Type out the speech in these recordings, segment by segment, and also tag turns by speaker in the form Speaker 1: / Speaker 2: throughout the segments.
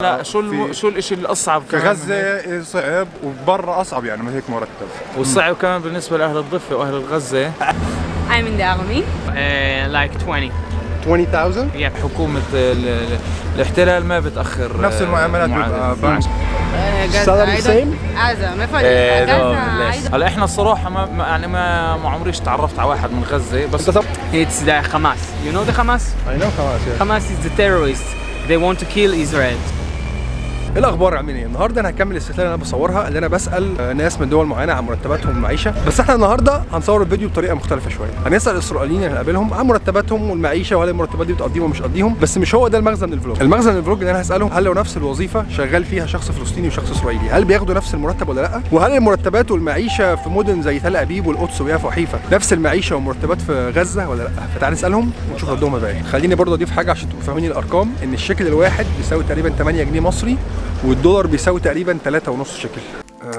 Speaker 1: لا شو الاشي الاصعب
Speaker 2: في غزة صعب وبرا اصعب يعني من هيك مرتب.
Speaker 1: والصعب كمان بالنسبه لاهل الضفه واهل غزه.
Speaker 3: I'm in the army.
Speaker 4: Like
Speaker 2: 20,000
Speaker 1: حكومه الاحتلال ما بتاخر
Speaker 2: نفس المعاملات بيبقى
Speaker 3: Gaza. Gaza.
Speaker 1: هلا احنا الصراحه ما عمريش تعرفت على واحد من غزه بس
Speaker 4: it's the Hamas. You know the Hamas?
Speaker 2: I know Hamas.
Speaker 4: Hamas is the terrorists. They want to kill Israel.
Speaker 5: ايه الاخبار عاملين ايه؟ النهارده انا هكمل السلسله اللي انا بصورها اللي انا بسال ناس من دول معينه عن مرتباتهم والمعيشه، بس احنا النهارده هنصور الفيديو بطريقه مختلفه شويه. هنسال الاسرائيليين اللي هنقابلهم عن مرتباتهم والمعيشه وهل المرتبات دي بتقضيهم ومش بتقضيهم، بس مش هو ده المغزى من الفلوج. المغزى من الفلوج ان انا هسالهم هل لو نفس الوظيفه شغال فيها شخص فلسطيني وشخص اسرائيلي هل بياخدوا نفس المرتب ولا لا؟ وهل المرتبات والمعيشه في مدن زي تل ابيب والقدس ويافا وحيفا نفس المعيشه والمرتبات في غزه ولا لا؟ فتعال نسالهم ونشوف ردهم ايه. خليني برضه اضيف حاجه عشان تبقوا فاهمين الارقام، ان الشكل الواحد بيساوي تقريبا 8 جنيه مصري والدولار بيساوي تقريبا 3.5 شكل.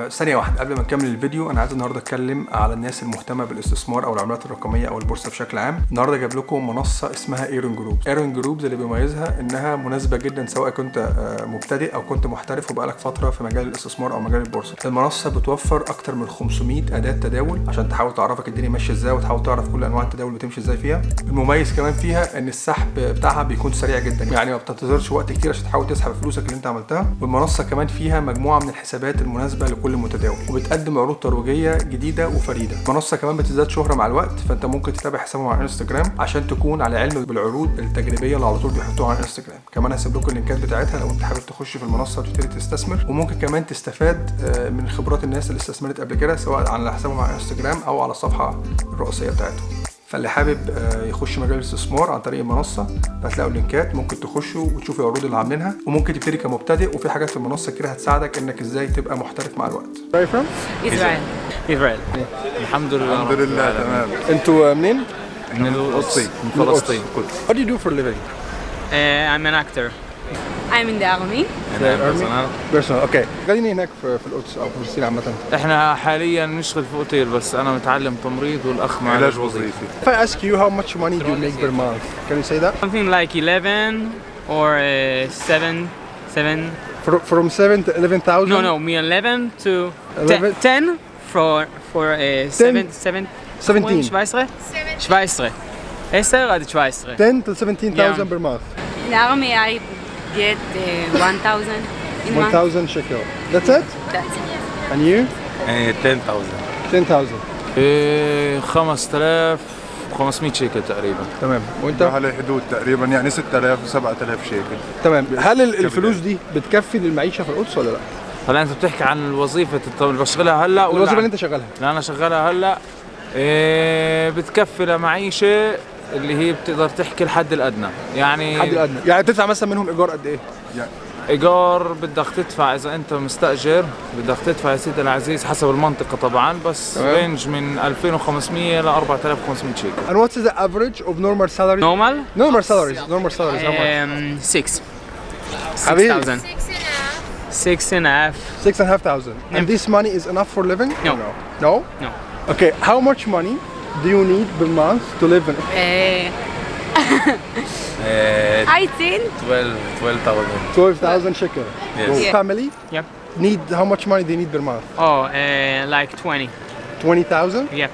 Speaker 5: ثانية واحدة قبل ما نكمل الفيديو، أنا عايز النهاردة أتكلم على الناس المهتمة بالاستثمار أو العملات الرقمية أو البورصة بشكل عام. النهاردة جايب لكم منصة اسمها ايرون جروب. ايرون جروب اللي بيميزها إنها مناسبة جدا سواء كنت مبتدئ أو كنت محترف وبقالك فترة في مجال الاستثمار أو مجال البورصة. المنصة بتوفر أكتر من 500 أداة تداول عشان تحاول تعرفك الدنيا ماشية إزاي وتحاول تعرف كل أنواع التداول بتمشي إزاي فيها. المميز كمان فيها إن السحب بتاعها بيكون سريع جدا، يعني ما بتنتظرش وقت كتير عشان تحاول تسحب فلوسك اللي أنت عملتها. والمنصة كمان فيها مجموعة من الحسابات المناسبة لكل متداول، وبتقدم عروض ترويجيه جديده وفريده. المنصه كمان بتزداد شهره مع الوقت، فانت ممكن تتابع حسابهم على انستجرام عشان تكون على علم بالعروض التجريبيه اللي على طول بيحطوها على انستجرام. كمان هسيب لكم اللينكات بتاعتها لو انت حابب تخش في المنصه وتبتدي تستثمر، وممكن كمان تستفاد من خبرات الناس اللي استثمرت قبل كده سواء على حسابهم على انستجرام او على الصفحه الرئيسيه بتاعتهم. فاللي حابب يخش مجال الاستثمار عن طريق المنصه هتلاقوا اللينكات، ممكن تخشوا وتشوفوا العروض اللي عاملينها، وممكن تبتدي كمبتدئ، وفي حاجات في المنصه كده هتساعدك انك ازاي تبقى محترف مع الوقت.
Speaker 4: Israel.
Speaker 1: الحمد لله.
Speaker 2: الحمد لله تمام.
Speaker 5: انتوا منين؟
Speaker 1: من القدس، من فلسطين.
Speaker 5: What do you do for a living?
Speaker 4: I'm an actor.
Speaker 3: I'm in the army.
Speaker 5: بيرسونال. اوكي. خليني هناك في القدس او في فلسطين عامه.
Speaker 1: احنا حاليا نشتغل في اوتيل، بس انا متعلم تمريض والاخ معالج
Speaker 2: علاج
Speaker 1: وظيفي.
Speaker 2: وظيفي.
Speaker 5: If I ask you how much money do you make per month, can you say that?
Speaker 4: Something like 11 or 7.
Speaker 5: From 7 to 11,000?
Speaker 4: No, me 11 to
Speaker 5: 11?
Speaker 4: 10 for 7.
Speaker 5: 17.
Speaker 4: 17. 10 عاد 17.
Speaker 5: 10 to 17,000 per month.
Speaker 3: In the army, I get 1,000 in month.
Speaker 5: 1,000 shekel. That's it?
Speaker 3: That's it.
Speaker 5: And you?
Speaker 6: 10,000.
Speaker 5: 10,000.
Speaker 1: 5500 شيكل تقريبا.
Speaker 5: تمام. وانت؟
Speaker 2: على حدود تقريبا يعني 6,000 7,000 شيكل.
Speaker 5: تمام. هل الفلوس دي بتكفي للمعيشه في القدس ولا لا؟
Speaker 1: هلا انت بتحكي عن الوظيفه اللي بشتغلها هلا ولا
Speaker 5: الوظيفه اللي انت شغالها؟
Speaker 1: لا انا شغالها هلا. بتكفي لمعيشه اللي هي بتقدر تحكي الحد الادنى، يعني
Speaker 5: الحد الادنى، يعني بتدفع مثلا منهم ايجار قد ايه؟
Speaker 2: يعني
Speaker 1: ايجار بدك تدفع اذا انت مستاجر، بدك تدفع يا سيدي العزيز حسب المنطقه طبعا، بس رينج من 2500 ل 4500 شيكل.
Speaker 5: And what is the average of normal salary? Normal salaries how much?
Speaker 4: 6.
Speaker 5: حبيبي.
Speaker 4: 6,000. 6.5.
Speaker 5: 6,500. And this money is enough for living?
Speaker 4: No.
Speaker 5: No?
Speaker 4: No.
Speaker 5: Okay, how much money do you need per month to live in?
Speaker 3: I think
Speaker 6: 12,000.
Speaker 5: 12,000 shekel.
Speaker 6: Yes.
Speaker 5: Your family
Speaker 4: Yep.
Speaker 5: need how much money they need per month?
Speaker 4: Like 20.
Speaker 5: 20,000.
Speaker 4: Yep.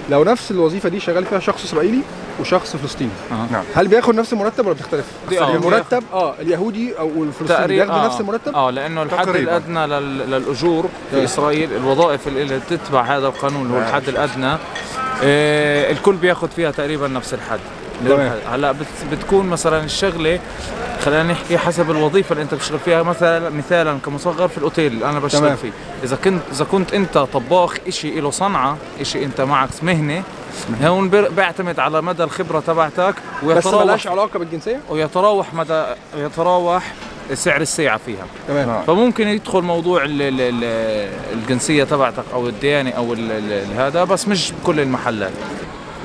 Speaker 5: لو نفس الوظيفة دي شغال فيها شخص إسرائيلي وشخص فلسطيني،
Speaker 2: نعم.
Speaker 5: هل بياخد نفس المرتب ولا بتختلف؟ المرتب اليهودي او الفلسطيني بياخدوا نفس المرتب؟
Speaker 1: لانه الحد
Speaker 2: تقريباً.
Speaker 1: الادنى للاجور في اسرائيل، الوظائف اللي تتبع هذا القانون اللي هو الحد الادنى، الكل بياخذ فيها تقريبا نفس الحد. هلا بتكون مثلا الشغله، خلينا نحكي حسب الوظيفه اللي انت بتشتغل فيها. مثلا كمصغر في الاوتيل اللي انا بشتغل فيه، اذا كنت انت طباخ، شيء له صنعه، شيء انت معك مهنه، هون بيعتمد على مدى الخبره تبعتك،
Speaker 5: بس مالهاش علاقه بالجنسيه،
Speaker 1: ويتراوح سعر الساعه فيها.
Speaker 5: تمام.
Speaker 1: فممكن يدخل موضوع الجنسيه تبعتك او الديانه او هذا، بس مش بكل المحلات.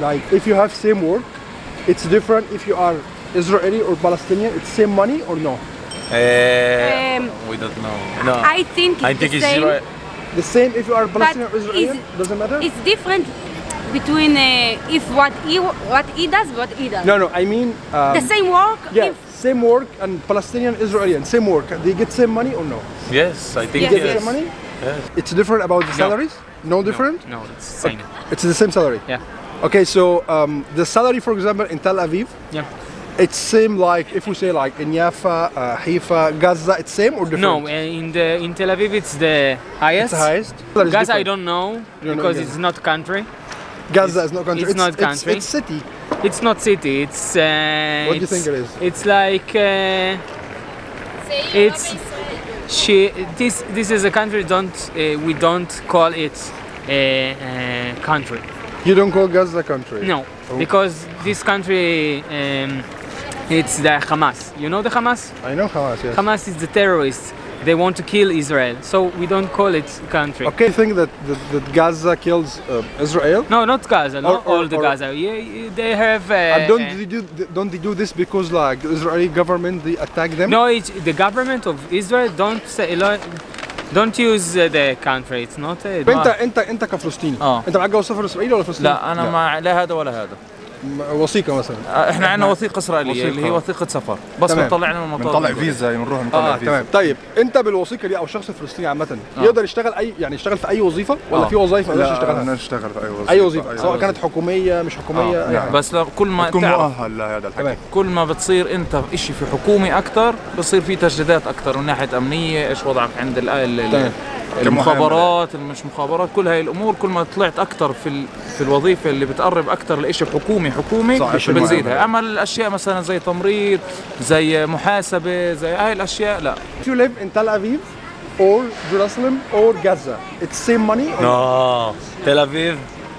Speaker 5: Like if you have same work, it's different if you are Israeli or Palestinian. It's same money or no?
Speaker 6: We don't know. No.
Speaker 3: I think
Speaker 6: I
Speaker 3: it's
Speaker 6: think
Speaker 3: the
Speaker 6: it's
Speaker 3: same.
Speaker 5: The same if you are Palestinian or Israeli.
Speaker 3: is-
Speaker 5: Doesn't matter.
Speaker 3: It's different between if what he does, what he does.
Speaker 5: No, I mean
Speaker 3: The same work.
Speaker 5: yeah,
Speaker 3: If
Speaker 5: same work and Palestinian, Israeli, same work. They get same money or no?
Speaker 6: Yes, I think
Speaker 3: Yes,
Speaker 5: They get
Speaker 6: yes.
Speaker 5: same money?
Speaker 6: Yes.
Speaker 5: It's different about the salaries? No different?
Speaker 4: No, it's the same.
Speaker 5: It's the same salary?
Speaker 4: Yeah.
Speaker 5: Okay, so the salary, for example, in Tel Aviv,
Speaker 4: Yeah.
Speaker 5: it's same like if we say like in Jaffa, Haifa, Gaza, it's same or different?
Speaker 4: No, in Tel Aviv it's the highest.
Speaker 5: It's the highest? That is
Speaker 4: Gaza I
Speaker 5: different.
Speaker 4: don't know
Speaker 5: don't know
Speaker 4: because
Speaker 5: Gaza.
Speaker 4: it's not country.
Speaker 5: Gaza is not country.
Speaker 4: it's not country.
Speaker 5: It's city.
Speaker 4: It's not city. It's.
Speaker 5: What do you think it is?
Speaker 4: It's like. It's. This is a country. We don't call it a country.
Speaker 5: You don't call Gaza a country?
Speaker 4: No, because this country. It's the Hamas. You know the Hamas?
Speaker 5: I know Hamas, yes.
Speaker 4: Hamas is the terrorists. They want to kill Israel, so we don't call it country.
Speaker 5: Okay, you think that Gaza kills Israel?
Speaker 4: No, not Gaza. Not
Speaker 5: Or-
Speaker 4: all the
Speaker 5: or-
Speaker 4: Gaza. They have.
Speaker 5: And don't they do this because like the Israeli government they attack them?
Speaker 4: No, the government of Israel don't use the country. It's not.
Speaker 5: انت كفلسطيني
Speaker 1: اه.
Speaker 5: انت معاك جواز سفر اسرائيلي ولا فلسطيني؟
Speaker 1: لا انا مع لا هذا ولا هذا.
Speaker 5: وثيقه مثلا.
Speaker 1: احنا عندنا وثيقه اسرائيليه اللي هي وثيقه سفر بس
Speaker 5: تمام.
Speaker 1: بتطلعنا من المطار.
Speaker 2: بنطلع فيزا بنروح نطلع فيزا.
Speaker 5: تمام. طيب انت بالوثيقه دي او الشخص الفلسطيني عامه يقدر يشتغل يشتغل في اي وظيفه ولا في وظائف ما يقدرش
Speaker 2: لا
Speaker 5: يشتغلها؟
Speaker 2: انا اشتغل في
Speaker 5: اي وظيفه سواء كانت حكوميه مش حكوميه اي حاجه.
Speaker 1: بس كل ما
Speaker 2: تكون
Speaker 1: تعرف
Speaker 2: مؤهل لهذا الحكي.
Speaker 5: تمام.
Speaker 1: كل ما بتصير انت شيء في حكومي اكثر بصير في تجديدات اكثر من ناحيه امنيه، ايش وضعك عند المخابرات مش مخابرات، كل هاي الامور كل ما طلعت اكثر في الوظيفه اللي بتقرب اكثر لشيء حكومي
Speaker 2: صح،
Speaker 1: بتزيدها. اما الاشياء مثلا زي تمريض زي محاسبه زي هاي الاشياء لا.
Speaker 5: If you live in Tel Aviv or Jerusalem or Gaza, it's same money? Or
Speaker 6: No, Tel Aviv.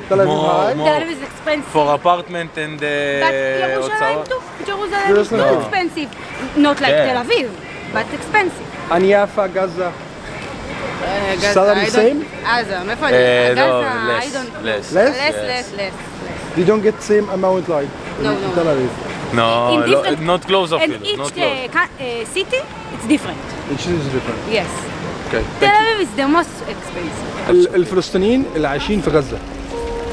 Speaker 5: Tel Aviv high?
Speaker 3: Tel Aviv is expensive.
Speaker 6: For apartment and
Speaker 3: But Jerusalem
Speaker 6: הוצאות.
Speaker 3: too. Jerusalem is
Speaker 5: Jerusalem
Speaker 3: too
Speaker 5: too.
Speaker 3: expensive. Not like
Speaker 6: Yeah.
Speaker 3: Tel Aviv, but expensive.
Speaker 5: And Jaffa, Gaza.
Speaker 3: Gaza,
Speaker 5: Salary
Speaker 3: I don't-
Speaker 5: same?
Speaker 3: Gaza, מאיפה אני?
Speaker 6: No,
Speaker 3: Gaza, I
Speaker 6: less,
Speaker 3: don't.
Speaker 6: less.
Speaker 5: Less?
Speaker 3: Less.
Speaker 5: They don't get same amount like
Speaker 3: No,
Speaker 5: in
Speaker 3: no.
Speaker 5: Tel Aviv.
Speaker 6: No,
Speaker 3: In different-
Speaker 6: not close
Speaker 3: And
Speaker 6: אפילו,
Speaker 3: each
Speaker 6: not close.
Speaker 3: city, it's different.
Speaker 5: Each is different.
Speaker 3: Yes.
Speaker 5: Okay.
Speaker 3: Tel Aviv is the most expensive.
Speaker 5: الفلسطينيين اللي عايشين في غزة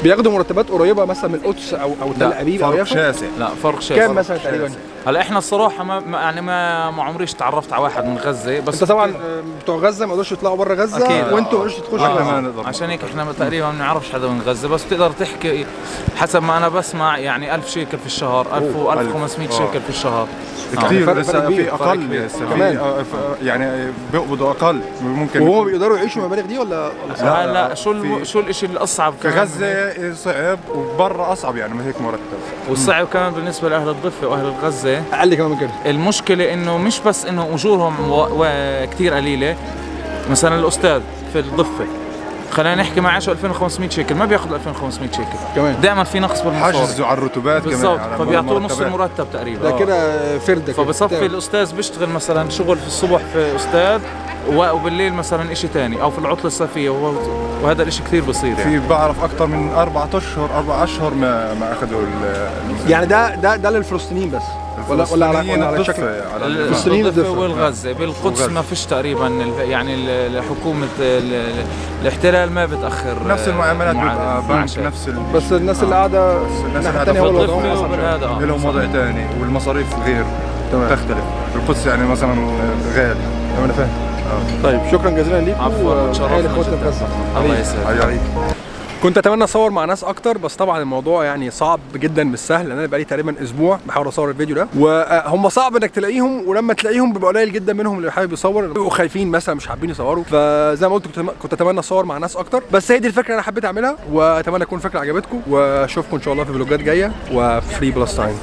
Speaker 5: بياخدوا مرتبات قريبة مثلا من القدس او تل
Speaker 1: لا،
Speaker 5: ابيب او
Speaker 2: فرق
Speaker 5: يافا؟
Speaker 2: شاسع.
Speaker 1: لا فرق شيء.
Speaker 5: كام مثلا تقريبا؟
Speaker 1: هلا احنا الصراحه ما عمريش تعرفت على واحد من غزه بس
Speaker 5: انت طبعا بتوع غزة ما يقدروش يطلعوا بره غزة
Speaker 1: أكيد.
Speaker 5: وانتوا ما تقدروش تخشوا
Speaker 2: ما
Speaker 5: غزة.
Speaker 2: نقدر.
Speaker 1: عشان هيك احنا تقريبا ما بنعرفش حدا من غزه، بس بتقدر تحكي حسب ما انا بسمع يعني 1000 شيكل في الشهر، 1000 و 1500 شيكل في الشهر.
Speaker 2: كتير
Speaker 5: فرق
Speaker 2: لسه
Speaker 5: كبير.
Speaker 2: في
Speaker 1: فرق
Speaker 2: اقل
Speaker 1: كبير.
Speaker 2: لسه
Speaker 5: كمان.
Speaker 2: في يعني بيقبضوا اقل ممكن
Speaker 5: وهم
Speaker 2: يكون-
Speaker 5: بيقدروا يعيشوا المبالغ دي ولا
Speaker 1: هلا
Speaker 2: في-
Speaker 1: شو الاشي الاصعب
Speaker 2: في
Speaker 1: كمان
Speaker 2: غزه صعب وبرا اصعب يعني من هيك مرتب.
Speaker 1: والصعب كمان بالنسبه لاهل الضفه واهل غزه،
Speaker 5: اقل كمان من كده؟
Speaker 1: المشكله انه مش بس انه اجورهم كثير قليله. مثلا الاستاذ في الضفه خلينا نحكي معاشه 2500 شيكل ما بياخذ 2500 شيكل
Speaker 5: كمان
Speaker 1: دائما في نقص بالمصاري
Speaker 2: حجزوا على الرتوبات كمان
Speaker 1: بالضبط،
Speaker 2: على
Speaker 1: فبيعطوه نص
Speaker 2: المرتبات.
Speaker 1: المرتب تقريبا.
Speaker 5: ده كده فردة كده.
Speaker 1: فبصفي الاستاذ بيشتغل مثلا شغل في الصبح في استاذ وبالليل مثلا شيء ثاني او في العطله الصيفيه وهذا الشيء كثير بصير يعني.
Speaker 2: في بعرف اكثر من 4 اشهر ما اخذوا
Speaker 5: يعني ده للفلسطينيين بس ولا على شكل
Speaker 2: على
Speaker 5: الفلسطينيين
Speaker 1: الضفة
Speaker 5: الضفة.
Speaker 1: والغزة بالقدس
Speaker 2: وغزة.
Speaker 1: ما فيش تقريبا يعني حكومة الاحتلال ما بتأخر
Speaker 2: نفس المعاملات بيبقى
Speaker 1: معادلة
Speaker 2: بنك
Speaker 1: معاشات.
Speaker 2: نفس
Speaker 5: بس الناس اللي قاعدة
Speaker 2: الناس
Speaker 5: الناحية
Speaker 2: اللي
Speaker 5: التانية
Speaker 2: قاعدة
Speaker 5: هو
Speaker 2: في
Speaker 5: الوضع
Speaker 1: الضفة
Speaker 5: أصعب شوية.
Speaker 1: وبالهذا
Speaker 2: لهم وضع ثاني والمصاريف غير تختلف. القدس يعني مثلا غالي.
Speaker 5: انا فاهم. طيب شكرا جزيلا ليكم
Speaker 1: عفوا
Speaker 5: وتحية
Speaker 1: تشرفنا
Speaker 5: لاخواتنا في
Speaker 1: جدا.
Speaker 5: غزة.
Speaker 1: الله يسعدك.
Speaker 2: أيوة.
Speaker 5: كنت اتمنى اصور مع ناس اكتر بس طبعا الموضوع يعني صعب جدا مش سهل لان انا بقالي تقريبا اسبوع بحاول اصور الفيديو ده وهم صعب انك تلاقيهم ولما تلاقيهم بيبقى قليل جدا منهم اللي حابب يصور بيبقوا خايفين مثلا مش حابين يصوروا فزي ما قلت كنت اتمنى اصور مع ناس اكتر بس هي دي الفكره اللي انا حبيت اعملها واتمنى تكون الفكره عجبتكم واشوفكم ان شاء الله في فلوجات جايه وفري بلس تايم.